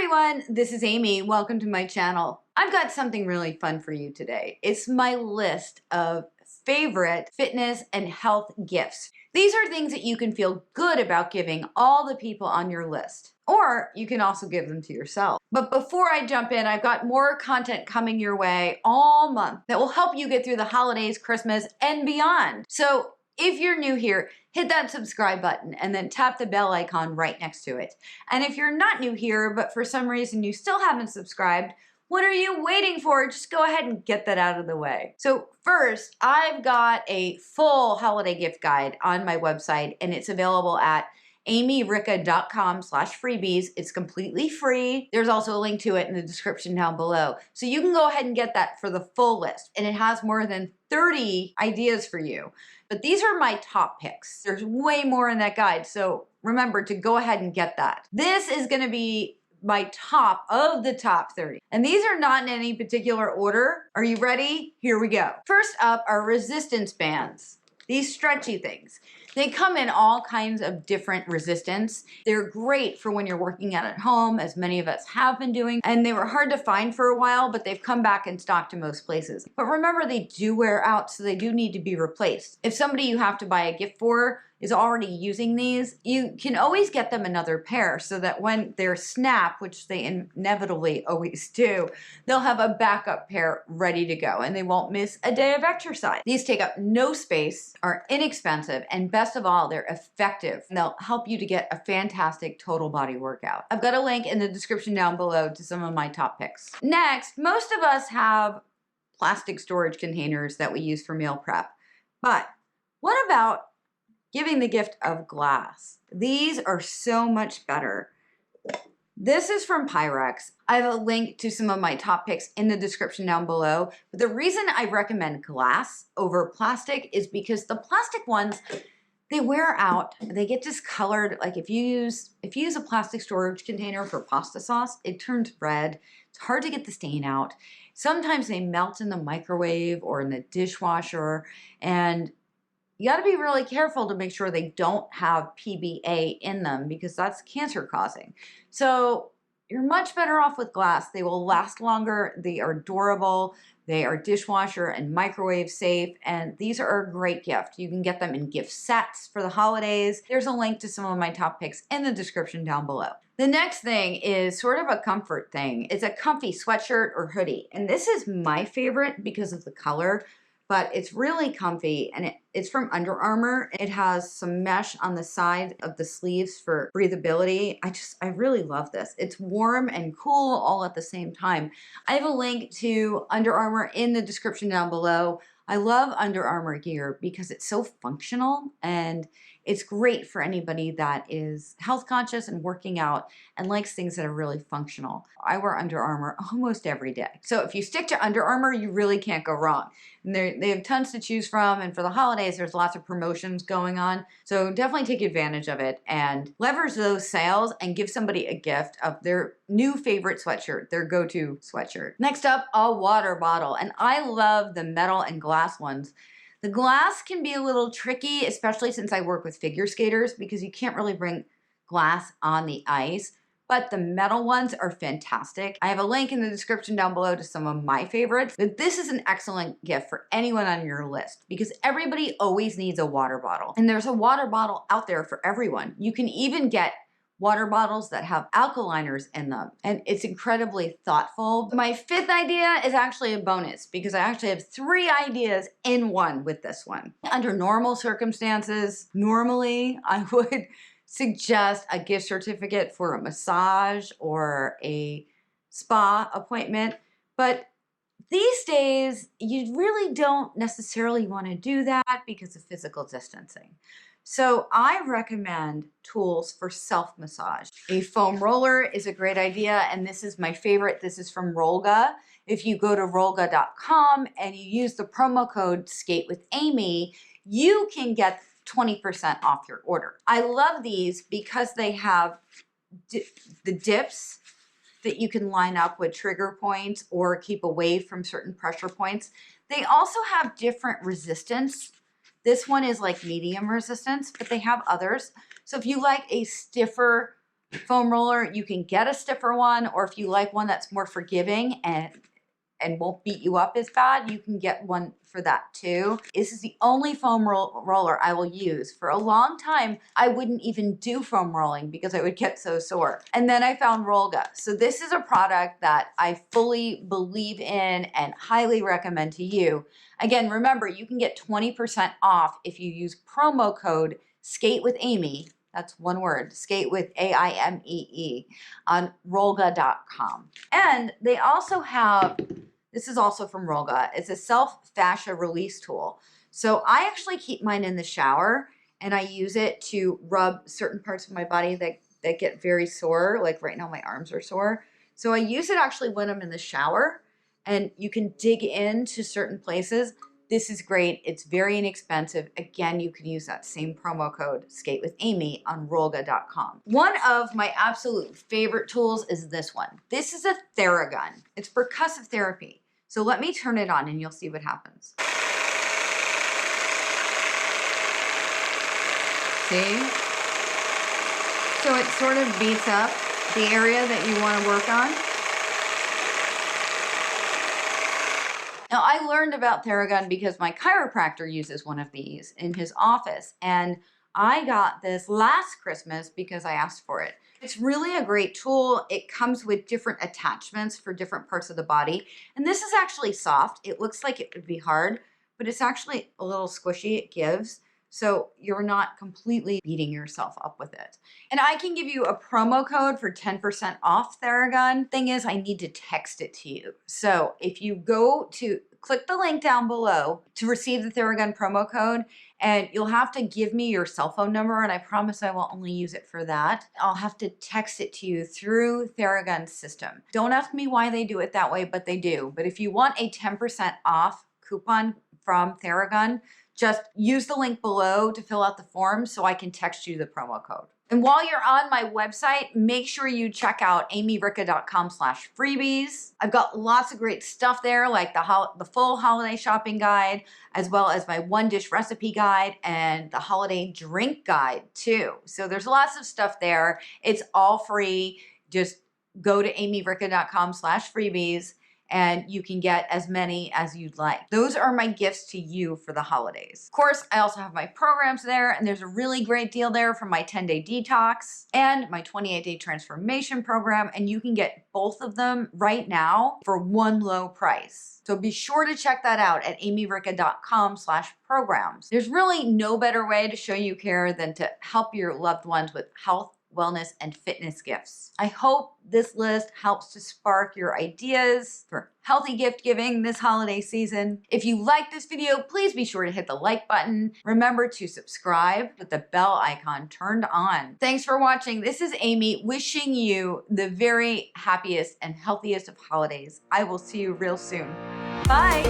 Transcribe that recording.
everyone, this is Amy. Welcome to my channel. I've got something really fun for you today. It's my list of favorite fitness and health gifts. These are things that you can feel good about giving all the people on your list. Or you can also give them to yourself. But before I jump in, I've got more content coming your way all month that will help you get through the holidays, Christmas, and beyond. So if you're new here, hit that subscribe button and then tap the bell icon right next to it. And if you're not new here, but for some reason you still haven't subscribed, what are you waiting for? Just go ahead and get that out of the way. So first, I've got a full holiday gift guide on my website, and it's available at aimeericca.com/freebies. It's completely free. There's also a link to it in the description down below. So you can go ahead and get that for the full list. And it has more than 30 ideas for you. But these are my top picks. There's way more in that guide. So remember to go ahead and get that. This is going to be my top of the top 30. And these are not in any particular order. Are you ready? Here we go. First up are resistance bands. These stretchy things. They come in all kinds of different resistance. They're great for when you're working out at home, as many of us have been doing, and they were hard to find for a while, but they've come back in stock to most places. But remember, they do wear out, so they do need to be replaced. If somebody you have to buy a gift for is already using these, you can always get them another pair so that when they're snap, which they inevitably always do, they'll have a backup pair ready to go and they won't miss a day of exercise. These take up no space, are inexpensive, and best of all, they're effective. And they'll help you to get a fantastic total body workout. I've got a link in the description down below to some of my top picks. Next, most of us have plastic storage containers that we use for meal prep, but what about giving the gift of glass? These are so much better. This is from Pyrex. I have a link to some of my top picks in the description down below. But the reason I recommend glass over plastic is because the plastic ones, they wear out, they get discolored. Like if you use a plastic storage container for pasta sauce, it turns red. It's hard to get the stain out. Sometimes they melt in the microwave or in the dishwasher, and you got to be really careful to make sure they don't have PBA in them because that's cancer causing. So you're much better off with glass. They will last longer. They are durable. They are dishwasher and microwave safe. And these are a great gift. You can get them in gift sets for the holidays. There's a link to some of my top picks in the description down below. The next thing is sort of a comfort thing. It's a comfy sweatshirt or hoodie. And this is my favorite because of the color, but it's really comfy, and it's from Under Armour. It has some mesh on the side of the sleeves for breathability. I really love this. It's warm and cool all at the same time. I have a link to Under Armour in the description down below. I love Under Armour gear because it's so functional, and it's great for anybody that is health conscious and working out and likes things that are really functional. I wear Under Armour almost every day. So if you stick to Under Armour, you really can't go wrong. And they have tons to choose from, and for the holidays, there's lots of promotions going on. So definitely take advantage of it and leverage those sales and give somebody a gift of their new favorite sweatshirt, their go-to sweatshirt. Next up, a water bottle. And I love the metal and glass ones. The glass can be a little tricky, especially since I work with figure skaters, because you can't really bring glass on the ice. But the metal ones are fantastic. I have a link in the description down below to some of my favorites. But this is an excellent gift for anyone on your list because everybody always needs a water bottle. And there's a water bottle out there for everyone. You can even get water bottles that have alkaliners in them, and it's incredibly thoughtful. My fifth idea is actually a bonus because I actually have 3 ideas in one with this one. Under normal circumstances, normally I would suggest a gift certificate for a massage or a spa appointment, but these days you really don't necessarily want to do that because of physical distancing. So I recommend tools for self-massage. A foam roller is a great idea, and this is my favorite. This is from Rolga. If you go to rolga.com and you use the promo code SKATEWITHAMY, you can get 20% off your order. I love these because they have the dips that you can line up with trigger points or keep away from certain pressure points. They also have different resistance. This one is like medium resistance, but they have others. So if you like a stiffer foam roller. You can get a stiffer one, or if you like one that's more forgiving and won't beat you up as bad, you can get one for that too. This is the only foam roller I will use. For a long time, I wouldn't even do foam rolling because I would get so sore. And then I found Rolga. So this is a product that I fully believe in and highly recommend to you. Again, remember, you can get 20% off if you use promo code SKATE with Aimee. That's one word, skate with AIMEE on rolga.com. And they also have, this is also from Rolga, it's a self-fascia release tool. So I actually keep mine in the shower and I use it to rub certain parts of my body that get very sore, like right now my arms are sore. So I use it actually when I'm in the shower, and you can dig into certain places. This is great. It's very inexpensive. Again, you can use that same promo code, SKATE with Aimee, on rolga.com. One of my absolute favorite tools is this one. This is a Theragun. It's percussive therapy. So let me turn it on and you'll see what happens. See? So it sort of beats up the area that you want to work on. Now, I learned about Theragun because my chiropractor uses one of these in his office, and I got this last Christmas because I asked for it. It's really a great tool. It comes with different attachments for different parts of the body, and this is actually soft. It looks like it would be hard, but it's actually a little squishy. It gives, so you're not completely beating yourself up with it. And I can give you a promo code for 10% off Theragun. Thing is, I need to text it to you. So if you go to click the link down below to receive the Theragun promo code, and you'll have to give me your cell phone number, and I promise I will only use it for that. I'll have to text it to you through Theragun's system. Don't ask me why they do it that way, but they do. But if you want a 10% off coupon from Theragun, just use the link below to fill out the form so I can text you the promo code. And while you're on my website, make sure you check out aimeericca.com/freebies. I've got lots of great stuff there, like the full holiday shopping guide, as well as my one dish recipe guide and the holiday drink guide too. So there's lots of stuff there. It's all free. Just go to aimeericca.com/freebies. And you can get as many as you'd like. Those are my gifts to you for the holidays. Of course, I also have my programs there, and there's a really great deal there for my 10-day detox and my 28-day transformation program, and you can get both of them right now for one low price. So be sure to check that out at aimeericca.com/programs. There's really no better way to show you care than to help your loved ones with health, wellness, and fitness gifts. I hope this list helps to spark your ideas for healthy gift giving this holiday season. If you like this video, please be sure to hit the like button. Remember to subscribe with the bell icon turned on. Thanks for watching. This is Aimee wishing you the very happiest and healthiest of holidays. I will see you real soon. Bye.